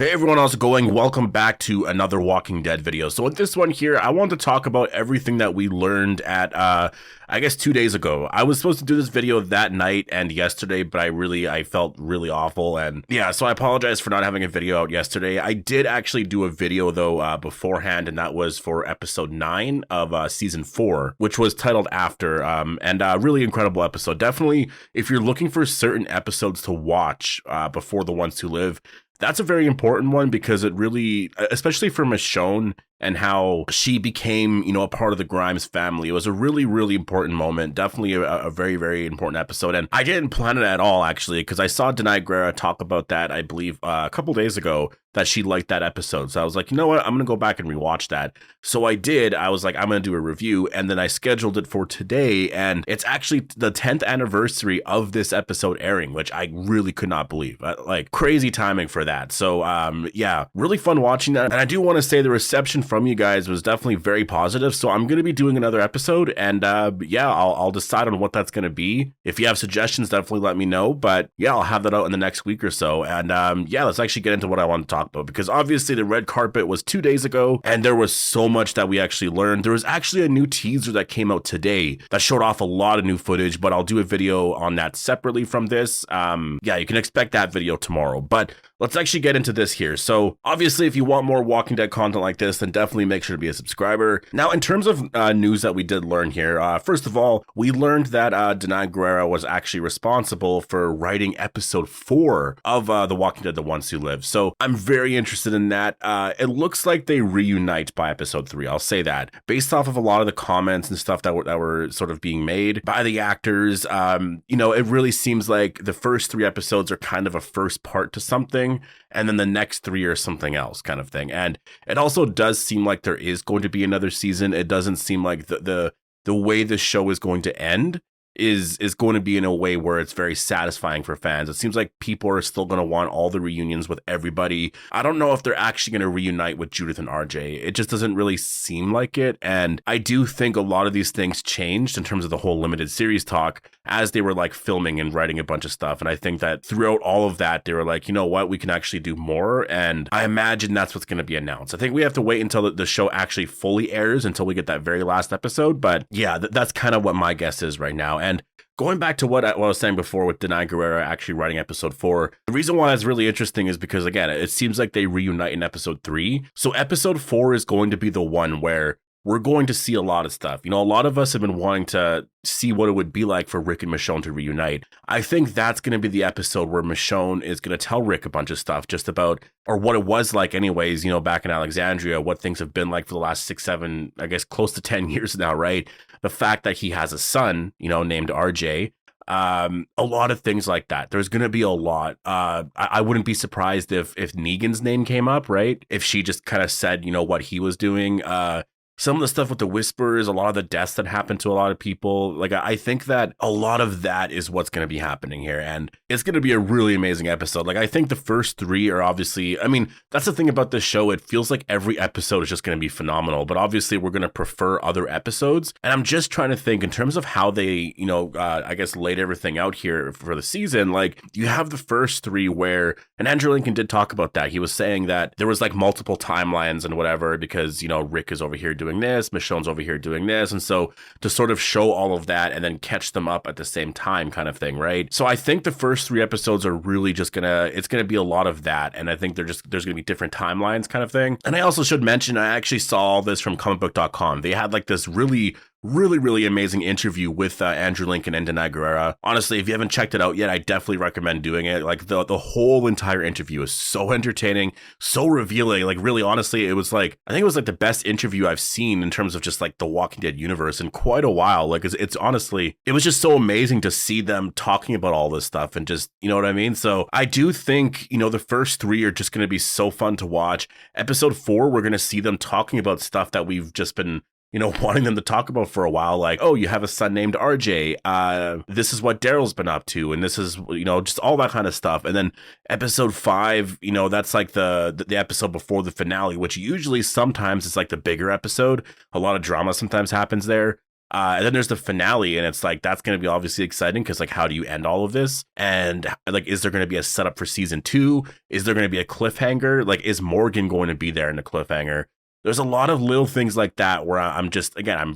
Hey everyone, how's it going? Welcome back to another Walking Dead video. So with this one here, I want to talk about everything that we learned at, I guess 2 days ago. I was supposed to do this video that night and yesterday, but I felt really awful. And yeah, so I apologize for not having a video out yesterday. I did actually do a video though beforehand, and that was for episode 9 of season 4, which was titled After, and really incredible episode. Definitely, if you're looking for certain episodes to watch before The Ones Who Live, that's a very important one because it really, especially for Michonne and how she became, a part of the Grimes family. It was a really, really important moment. Definitely a very, very important episode. And I didn't plan it at all, actually, because I saw Denai Guerra talk about that, I believe, a couple days ago, that she liked that episode. So I was like, you know what? I'm going to go back and rewatch that. So I did. I was like, I'm going to do a review. And then I scheduled it for today. And it's actually the 10th anniversary of this episode airing, which I really could not believe. Like, crazy timing for that. So yeah, really fun watching that. And I do want to say the reception from you guys was definitely very positive. So I'm going to be doing another episode. And yeah, I'll decide on what that's going to be. If you have suggestions, definitely let me know. But yeah, I'll have that out in the next week or so. And yeah, let's actually get into what I want to talk about, because obviously the red carpet was 2 days ago and there was so much that we actually learned. There was actually a new teaser that came out today that showed off a lot of new footage, but I'll do a video on that separately from this. Yeah, you can expect that video tomorrow, but let's actually get into this here. So obviously, if you want more Walking Dead content like this, then definitely make sure to be a subscriber. Now, in terms of news that we did learn here, first of all, we learned that Denai Guerra was actually responsible for writing episode 4 of The Walking Dead: The Ones Who Live. So I'm very interested in that. It looks like they reunite by episode 3. I'll say that based off of a lot of the comments and stuff that were sort of being made by the actors. It really seems like the first 3 episodes are kind of a first part to something, and then the next 3 are something else kind of thing. And it also does seem like there is going to be another season. It doesn't seem like the way the show is going to end is going to be in a way where it's very satisfying for fans. It seems like people are still going to want all the reunions with everybody. I don't know if they're actually going to reunite with Judith and RJ. It just doesn't really seem like it. And I do think a lot of these things changed in terms of the whole limited series talk as they were like filming and writing a bunch of stuff. And I think that throughout all of that, they were like, you know what, we can actually do more. And I imagine that's what's going to be announced. I think we have to wait until the show actually fully airs, until we get that very last episode. But yeah, that's kind of what my guess is right now. And going back to what I was saying before with Denai Guerra actually writing episode 4, the reason why it's really interesting is because, again, it seems like they reunite in episode 3. So episode 4 is going to be the one where we're going to see a lot of stuff. A lot of us have been wanting to see what it would be like for Rick and Michonne to reunite. I think that's going to be the episode where Michonne is going to tell Rick a bunch of stuff just about, or what it was like anyways, back in Alexandria, what things have been like for the last 6, 7, I guess close to 10 years now, right? The fact that he has a son, named RJ, a lot of things like that. There's going to be a lot. I wouldn't be surprised if Negan's name came up, right? If she just kind of said, what he was doing. Some of the stuff with the whispers, a lot of the deaths that happened to a lot of people. Like, I think that a lot of that is what's going to be happening here. And it's going to be a really amazing episode. Like, I think the first 3 are obviously, that's the thing about this show. It feels like every episode is just going to be phenomenal, but obviously we're going to prefer other episodes. And I'm just trying to think in terms of how they, I guess laid everything out here for the season. Like, you have the first 3 where, and Andrew Lincoln did talk about that. He was saying that there was like multiple timelines and whatever, because, Rick is over here doing this, Michonne's over here doing this, and so to sort of show all of that and then catch them up at the same time kind of thing, right? So I think the first 3 episodes are really just it's gonna be a lot of that, and I think there's gonna be different timelines kind of thing. And I also should mention, I actually saw all this from comicbook.com. They had like this really amazing interview with Andrew Lincoln and Denai Guerra. Honestly, if you haven't checked it out yet, I definitely recommend doing it. Like, the whole entire interview is so entertaining, so revealing. Like, really, honestly, I think it was like the best interview I've seen in terms of just like the Walking Dead universe in quite a while. Like, it's honestly, it was just so amazing to see them talking about all this stuff and just, you know what I mean? So I do think, the first 3 are just going to be so fun to watch. Episode 4, we're going to see them talking about stuff that we've just been wanting them to talk about for a while, like, oh, you have a son named RJ. This is what Daryl's been up to, and this is, just all that kind of stuff. And then episode 5, that's like the episode before the finale, which usually sometimes is like the bigger episode. A lot of drama sometimes happens there. And then there's the finale, and it's like that's going to be obviously exciting because like how do you end all of this? And like, is there going to be a setup for season 2? Is there going to be a cliffhanger? Like, is Morgan going to be there in the cliffhanger? There's a lot of little things like that where I'm just, again, I'm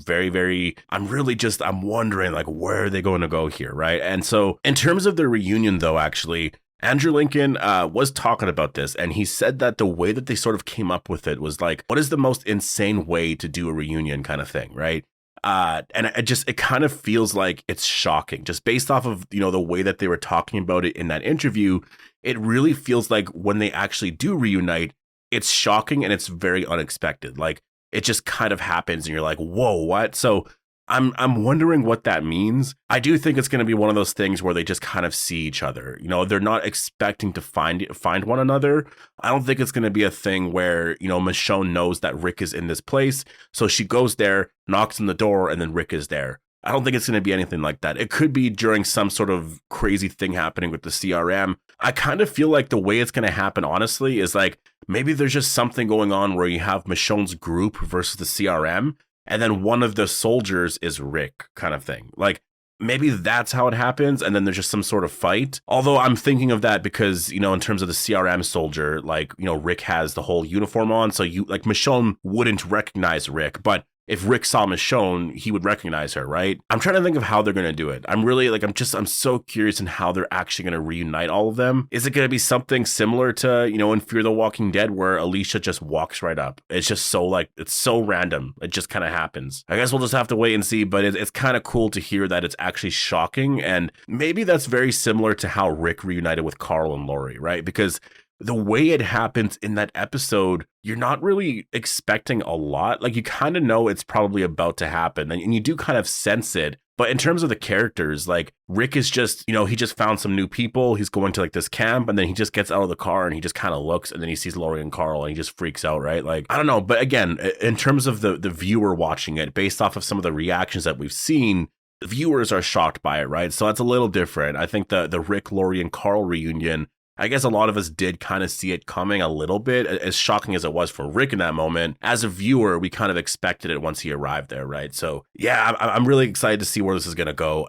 wondering like where are they going to go here, right? And so in terms of the reunion though, actually, Andrew Lincoln was talking about this, and he said that the way that they sort of came up with it was like, what is the most insane way to do a reunion kind of thing, right? And it kind of feels like it's shocking just based off of, the way that they were talking about it in that interview. It really feels like when they actually do reunite, it's shocking and it's very unexpected. Like it just kind of happens and you're like, whoa, what? So I'm wondering what that means. I do think it's going to be one of those things where they just kind of see each other. They're not expecting to find one another. I don't think it's going to be a thing where, Michonne knows that Rick is in this place. So she goes there, knocks on the door, and then Rick is there. I don't think it's going to be anything like that. It could be during some sort of crazy thing happening with the CRM. I kind of feel like the way it's going to happen, honestly, is like maybe there's just something going on where you have Michonne's group versus the CRM. And then one of the soldiers is Rick kind of thing. Like maybe that's how it happens. And then there's just some sort of fight. Although I'm thinking of that because, in terms of the CRM soldier, like, Rick has the whole uniform on. So Michonne wouldn't recognize Rick, but if Rick saw Michonne, he would recognize her, right? I'm trying to think of how they're going to do it. I'm really like, I'm so curious in how they're actually going to reunite all of them. Is it going to be something similar to, in Fear the Walking Dead where Alicia just walks right up? It's just so like, it's so random. It just kind of happens. I guess we'll just have to wait and see, but it's kind of cool to hear that it's actually shocking. And maybe that's very similar to how Rick reunited with Carl and Lori, right? Because the way it happens in that episode, you're not really expecting a lot. Like you kind of know it's probably about to happen and you do kind of sense it. But in terms of the characters, like Rick is just, he just found some new people. He's going to like this camp and then he just gets out of the car and he just kind of looks and then he sees Lori and Carl and he just freaks out, right? Like, I don't know. But again, in terms of the viewer watching it, based off of some of the reactions that we've seen, the viewers are shocked by it, right? So that's a little different. I think the Rick, Lori, and Carl reunion, I guess a lot of us did kind of see it coming a little bit, as shocking as it was for Rick in that moment. As a viewer, we kind of expected it once he arrived there, right? So yeah, I'm really excited to see where this is going to go.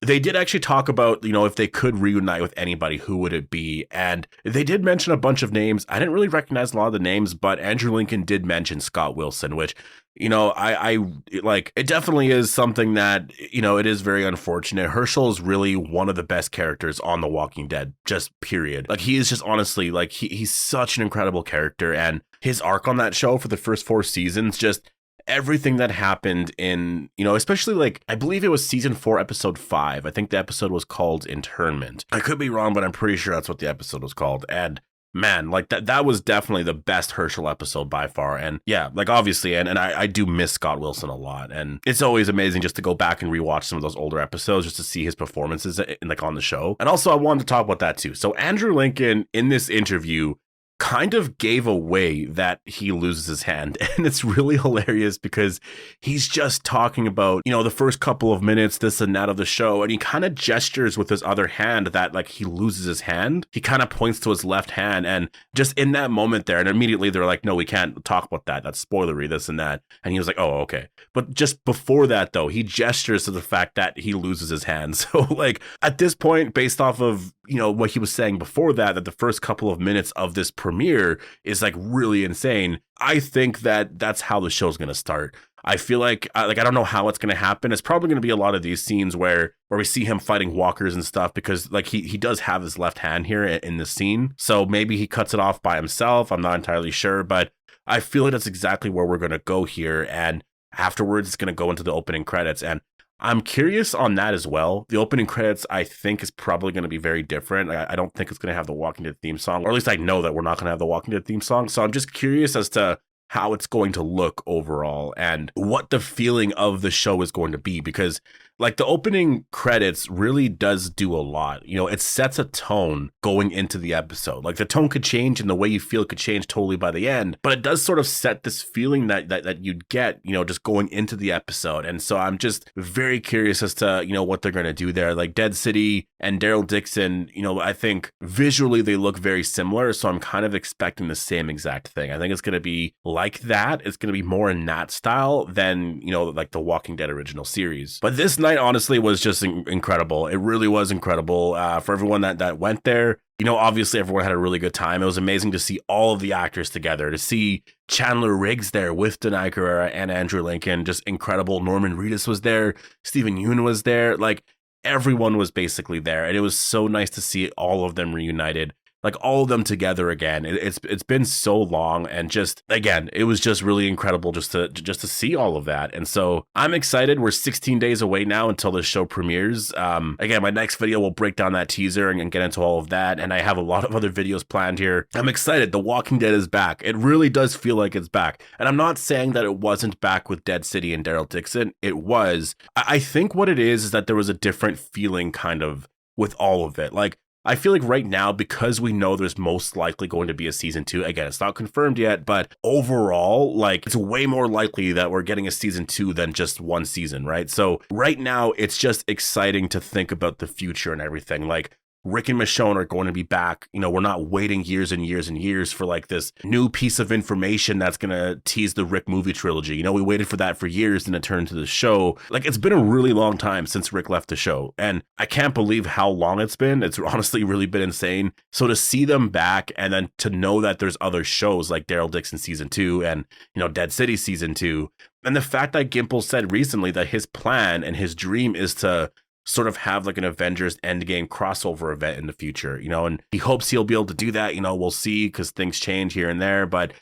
They did actually talk about, if they could reunite with anybody, who would it be? And they did mention a bunch of names. I didn't really recognize a lot of the names, but Andrew Lincoln did mention Scott Wilson, which, I like, it definitely is something that, it is very unfortunate. Herschel is really one of the best characters on The Walking Dead, just period. Like he is just honestly, like he's such an incredible character, and his arc on that show for the first 4 seasons, just everything that happened in, especially like, I believe it was season 4, episode 5. I think the episode was called Internment. I could be wrong, but I'm pretty sure that's what the episode was called. And man, like that was definitely the best Herschel episode by far. And yeah, like obviously, and I do miss Scott Wilson a lot. And it's always amazing just to go back and rewatch some of those older episodes just to see his performances like on the show. And also I wanted to talk about that too. So Andrew Lincoln in this interview kind of gave away that he loses his hand. And it's really hilarious because he's just talking about, the first couple of minutes, this and that of the show. And he kind of gestures with his other hand that like he loses his hand. He kind of points to his left hand. And just in that moment there, and immediately they're like, no, we can't talk about that. That's spoilery, this and that. And he was like, oh, okay. But just before that, though, he gestures to the fact that he loses his hand. So like at this point, based off of, what he was saying before that the first couple of minutes of this premiere is like really insane. I think that that's how the show's going to start. I feel like I don't know how it's going to happen. It's probably going to be a lot of these scenes where we see him fighting walkers and stuff, because like he does have his left hand here in the scene. So maybe he cuts it off by himself. I'm not entirely sure, but I feel like that's exactly where we're going to go here. And afterwards, it's going to go into the opening credits. And I'm curious on that as well. The opening credits, I think, is probably going to be very different. I don't think it's going to have the Walking Dead theme song, or at least I know that we're not going to have the Walking Dead theme song. So I'm just curious as to how it's going to look overall and what the feeling of the show is going to be, because like the opening credits really does do a lot. You know, it sets a tone going into the episode. Like the tone could change and the way you feel could change totally by the end, but it does sort of set this feeling that you'd get, you know, just going into the episode. And so I'm just very curious as to, you know, what they're going to do there. Like Dead City and Daryl Dixon, you know, I think visually they look very similar. So I'm kind of expecting the same exact thing. I think it's going to be like that. It's going to be more in that style than, you know, like the Walking Dead original series. But this night, honestly, was just incredible. It really was incredible for everyone that went there. You know, obviously everyone had a really good time. It was amazing to see all of the actors together, to see Chandler Riggs there with Denai Guerrera and Andrew Lincoln, just incredible. Norman Reedus was there. Stephen Yeun was there. Like everyone was basically there. And it was so nice to see all of them reunited. Like all of them together again. It's been so long, and just again, it was just really incredible just to see all of that. And so I'm excited. We're 16 days away now until the show premieres. Again, my next video will break down that teaser and get into all of that. And I have a lot of other videos planned here. I'm excited. The Walking Dead is back. It really does feel like it's back. And I'm not saying that it wasn't back with Dead City and Daryl Dixon. It was. I think what it is that there was a different feeling kind of with all of it. Like, I feel like right now, because we know there's most likely going to be a season 2, again, it's not confirmed yet, but overall, like it's way more likely that we're getting a season 2 than just one season, right? So right now, it's just exciting to think about the future and everything. Like Rick and Michonne are going to be back. You know, we're not waiting years and years and years for like this new piece of information that's going to tease the Rick movie trilogy. You know, we waited for that for years and it turned to the show. Like it's been a really long time since Rick left the show. And I can't believe how long it's been. It's honestly really been insane. So to see them back and then to know that there's other shows like Daryl Dixon season 2 and, you know, Dead City season 2. And the fact that Gimple said recently that his plan and his dream is to sort of have like an Avengers Endgame crossover event in the future, you know, and he hopes he'll be able to do that. You know, we'll see because things change here and there. But,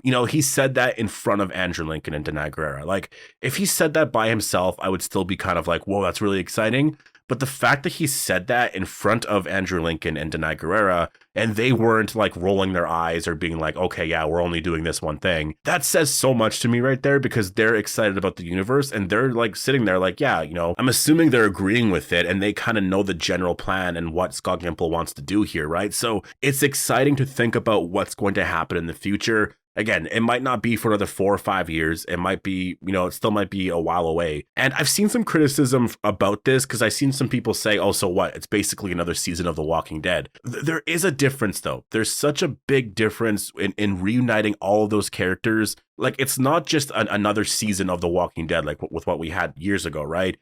you know, he said that in front of Andrew Lincoln and Denai Guerrera. Like if he said that by himself, I would still be kind of like, whoa, that's really exciting. But the fact that he said that in front of Andrew Lincoln and Denai Guerrera, and they weren't like rolling their eyes or being like, okay, yeah, we're only doing this one thing. That says so much to me right there because they're excited about the universe and they're like sitting there like, yeah, you know, I'm assuming they're agreeing with it and they kind of know the general plan and what Scott Gimple wants to do here, right? So it's exciting to think about what's going to happen in the future. Again, it might not be for another 4 or 5 years. It might be, you know, it still might be a while away. And I've seen some criticism about this because I've seen some people say, oh, so what? It's basically another season of The Walking Dead. There is a difference, though. There's such a big difference in reuniting all of those characters. Like, it's not just another season of The Walking Dead, like with what we had years ago, right?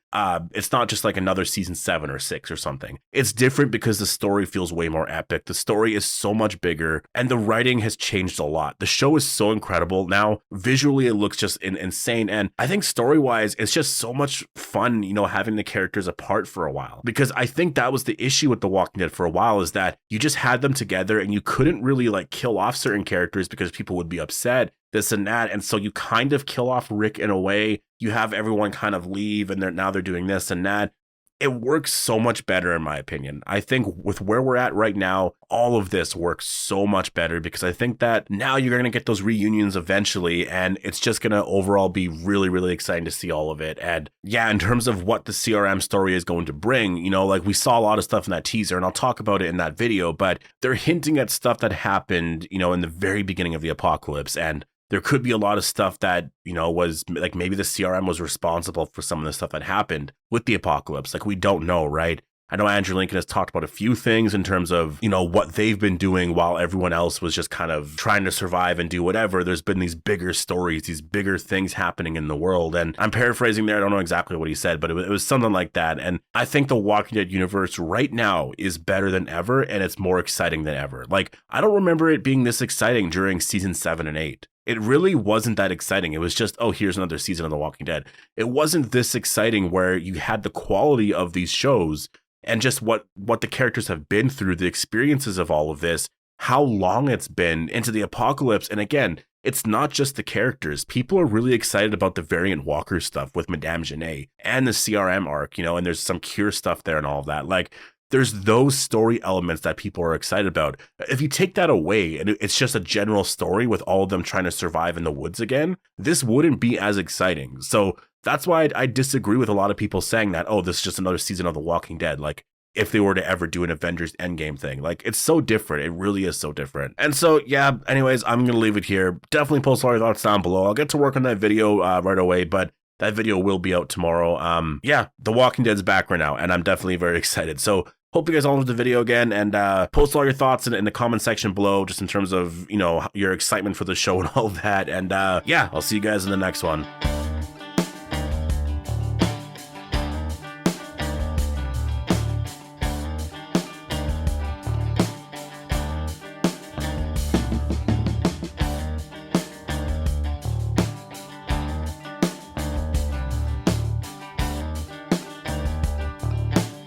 It's not just like another season 7 or 6 or something. It's different because the story feels way more epic. The story is so much bigger and the writing has changed a lot. The show is so incredible. Now, visually, it looks just insane. And I think story-wise, it's just so much fun, you know, having the characters apart for a while. Because I think that was the issue with The Walking Dead for a while is that you just had them together and you couldn't really like kill off certain characters because people would be upset. This and that. And so you kind of kill off Rick in a way. You have everyone kind of leave and now they're doing this and that. It works so much better in my opinion. I think with where we're at right now, all of this works so much better because I think that now you're going to get those reunions eventually and it's just going to overall be really, really exciting to see all of it. And yeah, in terms of what the CRM story is going to bring, you know, like we saw a lot of stuff in that teaser and I'll talk about it in that video, but they're hinting at stuff that happened, you know, in the very beginning of the apocalypse. And there could be a lot of stuff that, you know, was like maybe the CRM was responsible for some of the stuff that happened with the apocalypse. Like we don't know, right? I know Andrew Lincoln has talked about a few things in terms of, you know, what they've been doing while everyone else was just kind of trying to survive and do whatever. There's been these bigger stories, these bigger things happening in the world. And I'm paraphrasing there. I don't know exactly what he said, but it was something like that. And I think the Walking Dead universe right now is better than ever. And it's more exciting than ever. Like, I don't remember it being this exciting during season 7 and 8. It really wasn't that exciting. It was just, oh, here's another season of The Walking Dead. It wasn't this exciting where you had the quality of these shows and just what the characters have been through, the experiences of all of this, how long it's been into the apocalypse. And again, it's not just the characters. People are really excited about the Variant Walker stuff with Madame Genet and the CRM arc, you know, and there's some Cure stuff there and all of that. Like, there's those story elements that people are excited about. If you take that away and it's just a general story with all of them trying to survive in the woods again, this wouldn't be as exciting. So that's why I disagree with a lot of people saying that, oh, this is just another season of The Walking Dead. Like, if they were to ever do an Avengers Endgame thing. Like, it's so different. It really is so different. And so, yeah, anyways, I'm going to leave it here. Definitely post all your thoughts down below. I'll get to work on that video right away, but that video will be out tomorrow. Yeah, The Walking Dead's back right now, and I'm definitely very excited. So hope you guys all enjoyed the video again, and post all your thoughts in the comment section below, just in terms of, you know, your excitement for the show and all that. And yeah, I'll see you guys in the next one.